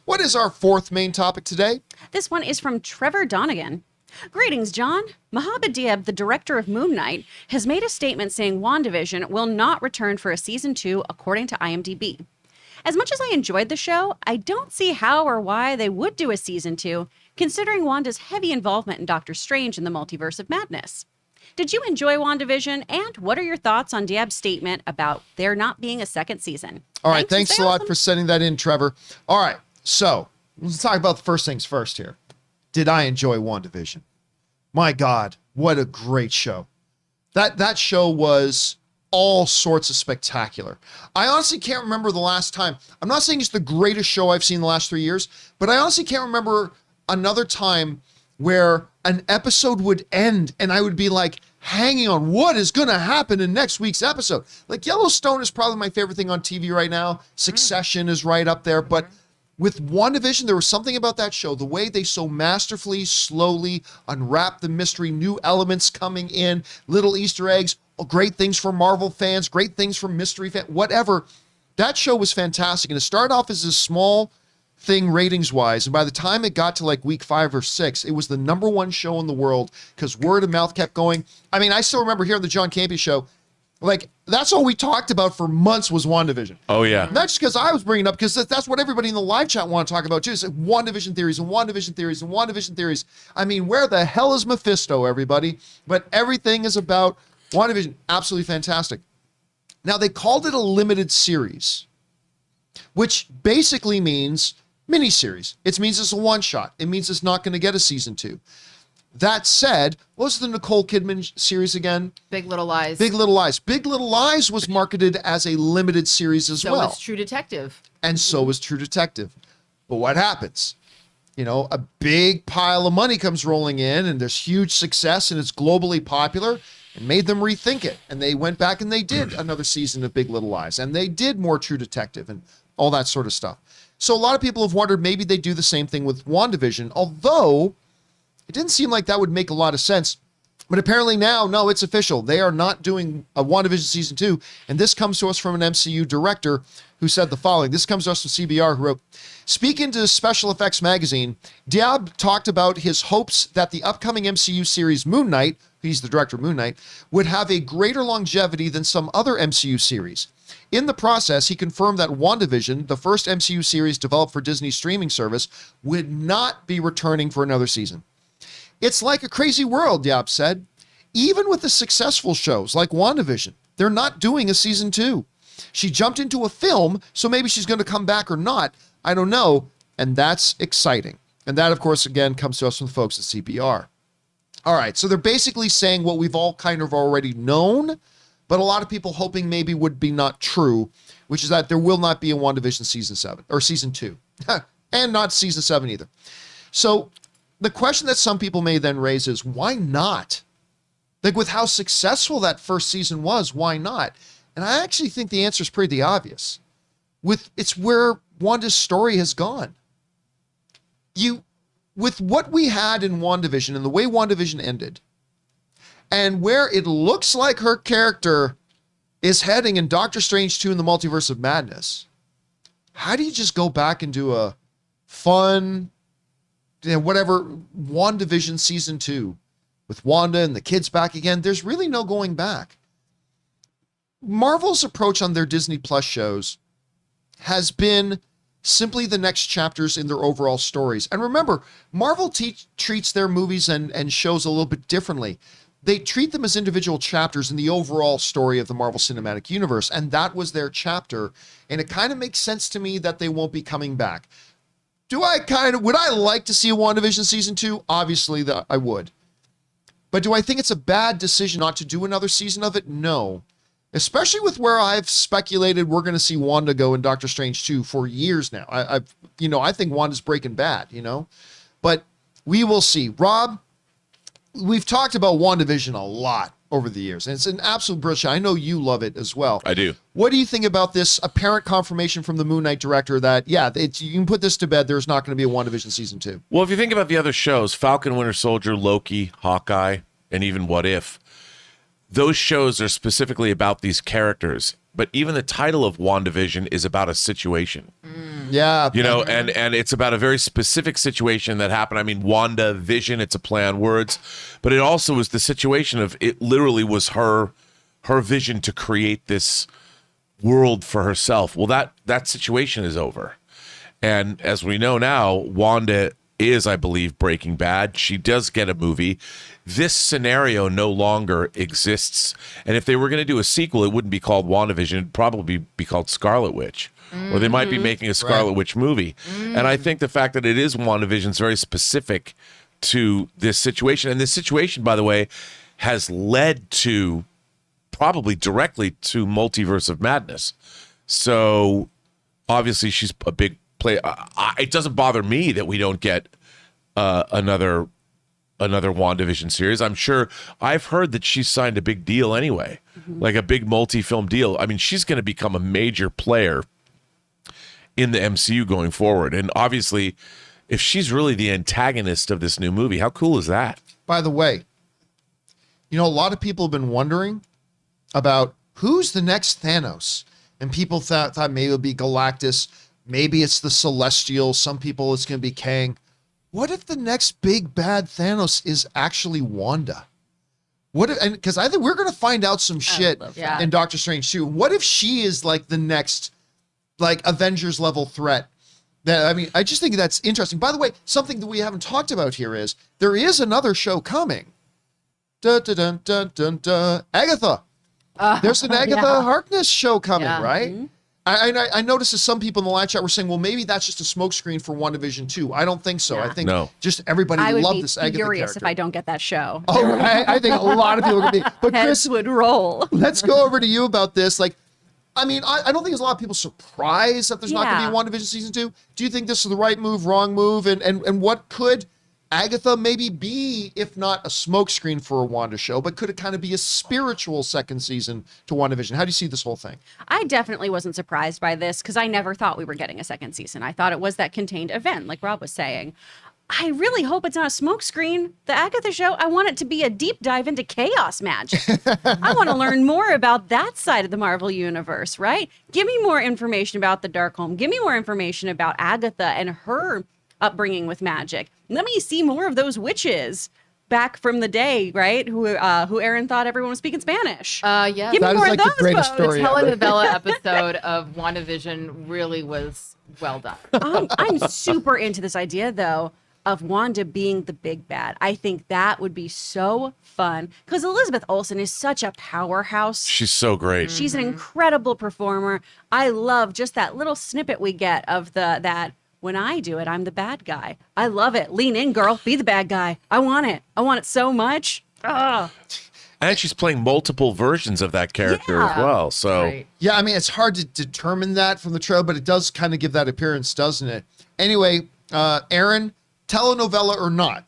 What is our fourth main topic today? This one is from Trevor Donegan. Greetings, John. Mohamed Diab, the director of Moon Knight, has made a statement saying WandaVision will not return for a season 2, according to IMDB. As much as I enjoyed the show, I don't see how or why they would do a season 2, considering Wanda's heavy involvement in Doctor Strange and the Multiverse of Madness. Did you enjoy WandaVision, and what are your thoughts on Diab's statement about there not being a second season? All right, thanks a lot for sending that in, Trevor. All right, so let's talk about the first things first here. Did I enjoy WandaVision? My God, what a great show. That show was all sorts of spectacular. I honestly can't remember the last time. I'm not saying it's the greatest show I've seen in the last 3 years, but I honestly can't remember another time where an episode would end and I would be like hanging on what is going to happen in next week's episode. Like Yellowstone is probably my favorite thing on TV right now. Succession is right up there, but with WandaVision, there was something about that show, the way they so masterfully, slowly unwrap the mystery, new elements coming in, little Easter eggs, great things for Marvel fans, great things for mystery fans, whatever. That show was fantastic. And it started off as a small thing ratings-wise, and by the time it got to like week 5 or 6, it was the #1 show in the world because word of mouth kept going. I mean, I still remember hearing the John Campea Show. Like, that's all we talked about for months was WandaVision. Oh, yeah. Not just because I was bringing it up, because that's what everybody in the live chat want to talk about, too. It's like WandaVision theories and WandaVision theories and WandaVision theories. I mean, where the hell is Mephisto, everybody? But everything is about WandaVision. Absolutely fantastic. Now, they called it a limited series, which basically means miniseries. It means it's a one-shot. It means it's not going to get a season 2. That said, what was the Nicole Kidman series again? Big Little Lies. Big Little Lies. Big Little Lies was marketed as a limited series as well. So was True Detective. And so was True Detective. But what happens? You know, a big pile of money comes rolling in and there's huge success and it's globally popular and made them rethink it. And they went back and they did another season of Big Little Lies. And they did more True Detective and all that sort of stuff. So a lot of people have wondered maybe they do the same thing with WandaVision, although it didn't seem like that would make a lot of sense. But apparently now, no, it's official. They are not doing a WandaVision season 2. And this comes to us from an MCU director who said the following. This comes to us from CBR, who wrote, speaking to Special Effects Magazine, Diab talked about his hopes that the upcoming MCU series Moon Knight, he's the director of Moon Knight, would have a greater longevity than some other MCU series. In the process, he confirmed that WandaVision, the first MCU series developed for Disney's streaming service, would not be returning for another season. It's like a crazy world, Diab said. Even with the successful shows like WandaVision, they're not doing a season 2. She jumped into a film, so maybe she's going to come back or not. I don't know. And that's exciting. And that, of course, again, comes to us from the folks at CBR. All right, so they're basically saying what we've all kind of already known, but a lot of people hoping maybe would be not true, which is that there will not be a WandaVision season 7 or season 2 and not season 7 either. So the question that some people may then raise is why not? Like with how successful that first season was, why not? And I actually think the answer is pretty obvious. It's where Wanda's story has gone. With what we had in WandaVision and the way WandaVision ended, and where it looks like her character is heading in Doctor Strange 2 in the Multiverse of Madness, how do you just go back and do a fun, whatever, WandaVision season 2 with Wanda and the kids back again? There's really no going back. Marvel's approach on their Disney Plus shows has been simply the next chapters in their overall stories. And remember, Marvel treats their movies and shows a little bit differently. They treat them as individual chapters in the overall story of the Marvel Cinematic Universe, and that was their chapter. And it kind of makes sense to me that they won't be coming back. Would I like to see a WandaVision season 2? Obviously, I would. But do I think it's a bad decision not to do another season of it? No. Especially with where I've speculated we're going to see Wanda go in Doctor Strange 2 for years now. I think Wanda's Breaking Bad, But we will see. Rob, we've talked about WandaVision a lot over the years, and it's an absolute brilliant. I know you love it as well. I do. What do you think about this apparent confirmation from the Moon Knight director that, you can put this to bed, there's not going to be a WandaVision season 2? Well, if you think about the other shows, Falcon, Winter Soldier, Loki, Hawkeye, and even What If, those shows are specifically about these characters. but even the title of WandaVision is about a situation. Yeah. You know, and it's about a very specific situation that happened. I mean, Wanda Vision, it's a play on words, but it also was the situation of, it literally was her vision to create this world for herself. Well, that situation is over. And as we know now, Wanda is, I believe, Breaking Bad. She does get a movie. This scenario no longer exists. And if they were going to do a sequel, it wouldn't be called WandaVision. It'd probably be called Scarlet Witch. Or they might be making a Scarlet Witch movie. And I think the fact that it is WandaVision is very specific to this situation. And this situation, by the way, has led to, probably directly to, MultiVerse of Madness. So obviously she's a big play. It doesn't bother me that we don't get another WandaVision series. I'm sure, I've heard that she signed a big deal anyway, like a big multi-film deal. I mean, she's going to become a major player in the MCU going forward. And obviously, if she's really the antagonist of this new movie, how cool is that? By the way, you know, a lot of people have been wondering about who's the next Thanos. And people thought maybe it'll be Galactus. Maybe it's the Celestial. Some people it's going to be Kang. What if the next big bad Thanos is actually Wanda? What if, and because I think we're going to find out some shit in Doctor Strange too. What if she is like the next, like, Avengers level threat? That, I mean, I just think that's interesting. By the way, something that we haven't talked about here is there is another show coming. Dun, dun, dun, dun, dun, dun. Agatha. There's an Agatha Harkness show coming, right? Mm-hmm. I noticed that some people in the live chat were saying, well, maybe that's just a smokescreen for WandaVision 2. I don't think so. I think just everybody loved this Agatha character. I would be furious if I don't get that show. Oh, I think a lot of people are going to be. But Chris, heads would roll. Let's go over to you about this. Like, I mean, I don't think there's a lot of people surprised that there's not going to be WandaVision season 2. Do you think this is the right move, wrong move? And what could Agatha maybe be, if not a smokescreen for a Wanda show, but could it kind of be a spiritual second season to WandaVision? How do you see this whole thing? I definitely wasn't surprised by this because I never thought we were getting a second season. I thought it was that contained event, like Rob was saying. I really hope it's not a smokescreen. The Agatha show, I want it to be a deep dive into chaos magic. I want to learn more about that side of the Marvel universe, right? Give me more information about the Darkhold. Give me more information about Agatha and her upbringing with magic. Let me see more of those witches back from the day, right? Who Aaron thought everyone was speaking Spanish. Yeah. Give me more of those folks. The telenovela episode of WandaVision really was well done. I'm super into this idea, though, of Wanda being the big bad. I think that would be so fun because Elizabeth Olsen is such a powerhouse. She's so great. She's an incredible performer. I love just that little snippet we get of that when I do it, I'm the bad guy. I love it. Lean in, girl. Be the bad guy. I want it. I want it so much. Ugh. And she's playing multiple versions of that character as well. So yeah, I mean, it's hard to determine that from the trailer, but it does kind of give that appearance, doesn't it? Anyway, Aaron, telenovela or not,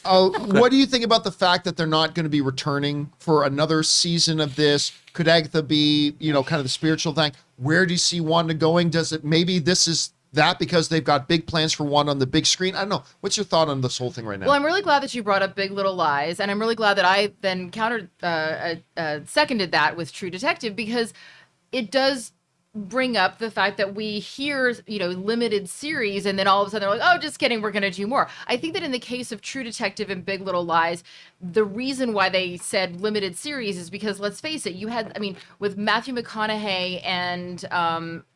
what do you think about the fact that they're not going to be returning for another season of this? Could Agatha be, you know, kind of the spiritual thing? Where do you see Wanda going? Does it, maybe this is that because they've got big plans for Wanda on the big screen? I don't know. What's your thought on this whole thing right now? Well, I'm really glad that you brought up Big Little Lies, and I'm really glad that I then seconded that with True Detective, because it does bring up the fact that we hear, you know, limited series, and then all of a sudden they're like, oh, just kidding, we're going to do more. I think that in the case of True Detective and Big Little Lies, the reason why they said limited series is because, let's face it, you had, I mean, with Matthew McConaughey and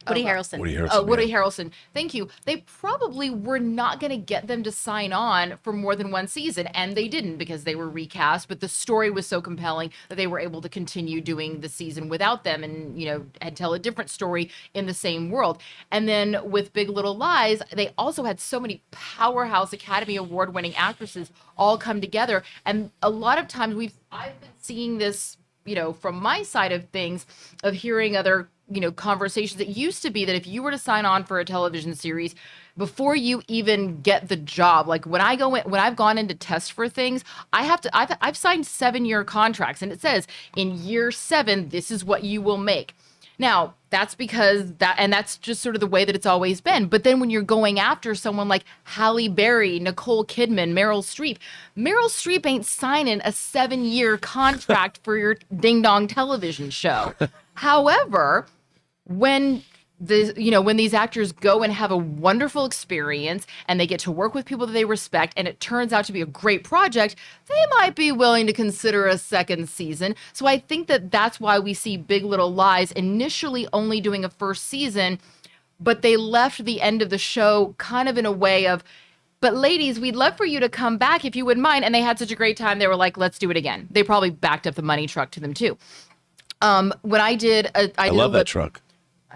Woody Harrelson. Woody Harrelson. Thank you. They probably were not going to get them to sign on for more than one season, and they didn't because they were recast, but the story was so compelling that they were able to continue doing the season without them and, you know, and tell a different story in the same world. And then with Big Little Lies, they also had so many powerhouse Academy Award winning actresses all come together. And a lot of times I've been seeing this, you know, from my side of things, of hearing other, you know, conversations. It used to be that if you were to sign on for a television series, before you even get the job, like when I've gone in to test for things, I've signed 7-year contracts, and it says in year 7, this is what you will make. Now, that's because that's just sort of the way that it's always been. But then when you're going after someone like Halle Berry, Nicole Kidman, Meryl Streep ain't signing a 7-year contract for your ding dong television show. However, when when these actors go and have a wonderful experience and they get to work with people that they respect and it turns out to be a great project, they might be willing to consider a second season. So I think that that's why we see Big Little Lies initially only doing a first season, but they left the end of the show kind of in a way of, but ladies, we'd love for you to come back if you wouldn't mind. And they had such a great time. They were like, let's do it again. They probably backed up the money truck to them too. When I did, I love that truck.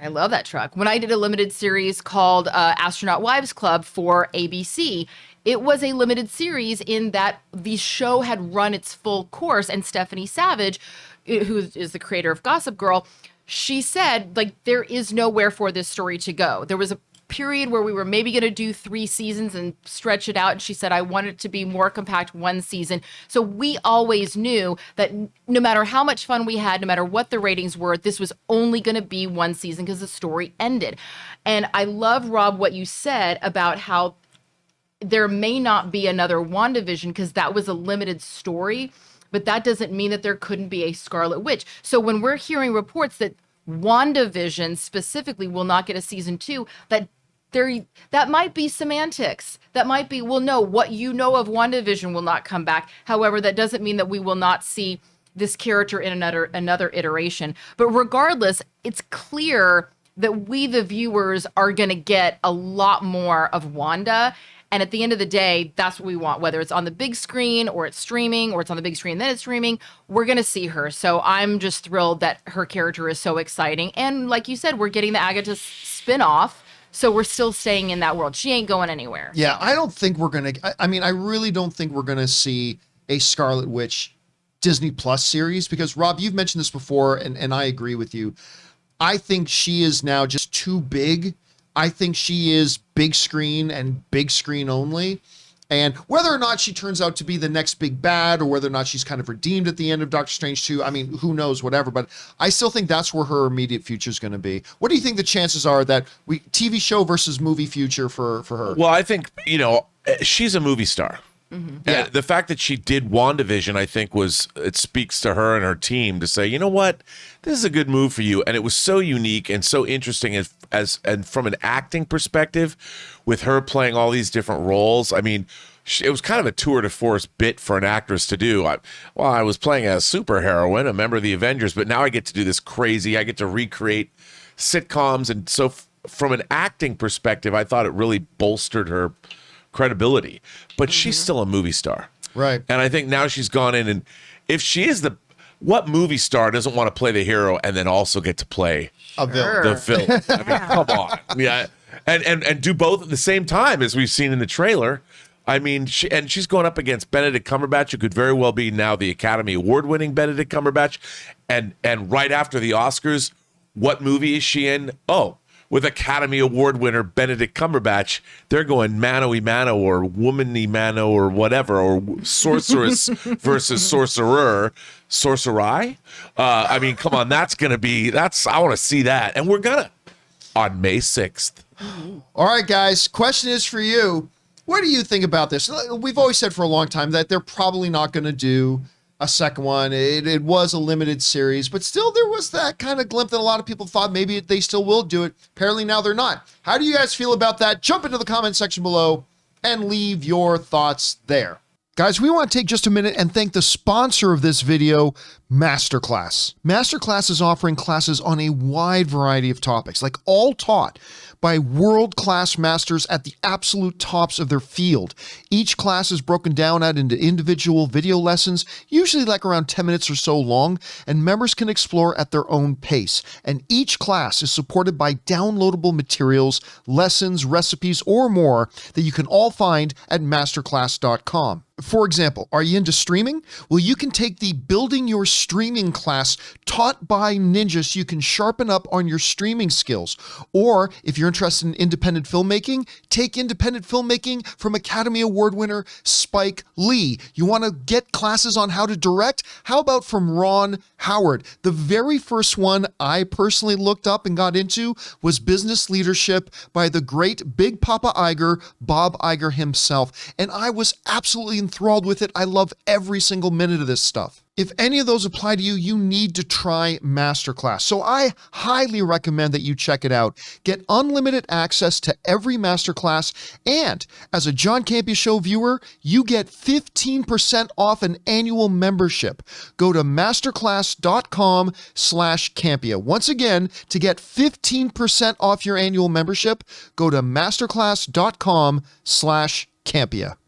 I love that truck. When I did a limited series called Astronaut Wives Club for ABC, it was a limited series in that the show had run its full course, and Stephanie Savage, who is the creator of Gossip Girl, she said, like, there is nowhere for this story to go. There was a period where we were maybe going to do 3 seasons and stretch it out. And she said, I want it to be more compact, 1 season. So we always knew that no matter how much fun we had, no matter what the ratings were, this was only going to be 1 season because the story ended. And I love, Rob, what you said about how there may not be another WandaVision because that was a limited story, but that doesn't mean that there couldn't be a Scarlet Witch. So when we're hearing reports that WandaVision specifically will not get a season 2, that might be semantics. That might be, well, no, what you know of WandaVision will not come back. However, that doesn't mean that we will not see this character in another iteration. But regardless, it's clear that we, the viewers, are going to get a lot more of Wanda. And at the end of the day, that's what we want, whether it's on the big screen or it's streaming or it's on the big screen and then it's streaming, we're going to see her. So I'm just thrilled that her character is so exciting. And like you said, we're getting the Agatha spinoff. So we're still staying in that world. She ain't going anywhere. Yeah, I don't think we're going to, I really don't think we're going to see a Scarlet Witch Disney Plus series because, Rob, you've mentioned this before, and I agree with you. I think she is now just too big. I think she is big screen and big screen only. And whether or not she turns out to be the next big bad or whether or not she's kind of redeemed at the end of Doctor Strange 2, who knows, whatever. But I still think that's where her immediate future is going to be. What do you think the chances are that TV show versus movie future for her? Well, I think, she's a movie star. Mm-hmm. Yeah. The fact that she did WandaVision, I think it speaks to her and her team to say, you know what, this is a good move for you. And it was so unique and so interesting and from an acting perspective with her playing all these different roles. It was kind of a tour de force bit for an actress to do. I was playing a superheroine, a member of the Avengers, but now I get to do this crazy. I get to recreate sitcoms. And so from an acting perspective, I thought it really bolstered her credibility, but she's still a movie star. Right. And I think now she's gone in, and if she is what movie star doesn't want to play the hero and then also get to play a villain? The villain? Come on. Yeah. And do both at the same time, as we've seen in the trailer. She's going up against Benedict Cumberbatch, who could very well be now the Academy Award-winning Benedict Cumberbatch. And right after the Oscars, what movie is she in? Oh, with Academy Award winner Benedict Cumberbatch, they're going mano-y-mano or woman-y-mano or whatever, or sorceress versus sorcerer. Sorcerai? Come on, I want to see that. And we're gonna on May 6th. All right, guys, question is for you. What do you think about this? We've always said for a long time that they're probably not going to do a second one. It was a limited series, but still there was that kind of glimpse that a lot of people thought maybe they still will do it. Apparently now they're not. How do you guys feel about that? Jump into the comment section below and leave your thoughts there. Guys, we want to take just a minute and thank the sponsor of this video, Masterclass. Masterclass is offering classes on a wide variety of topics, like all taught by world-class masters at the absolute tops of their field. Each class is broken down out into individual video lessons, usually like around 10 minutes or so long, and members can explore at their own pace. And each class is supported by downloadable materials, lessons, recipes, or more that you can all find at masterclass.com. For example, are you into streaming? Well, you can take the Building Your Streaming class taught by ninjas so you can sharpen up on your streaming skills. Or if you're interested in independent filmmaking, take independent filmmaking from Academy Award winner Spike Lee. You want to get classes on how to direct? How about from Ron Howard? The very first one I personally looked up and got into was Business Leadership by the great Big Papa Iger, Bob Iger himself. And I was absolutely enthralled with it. I love every single minute of this stuff. If any of those apply to you, you need to try Masterclass. So I highly recommend that you check it out. Get unlimited access to every Masterclass, and as a John Campea Show viewer, you get 15% off an annual membership. Go to masterclass.com/Campea. Once again, to get 15% off your annual membership, go to masterclass.com/Campea.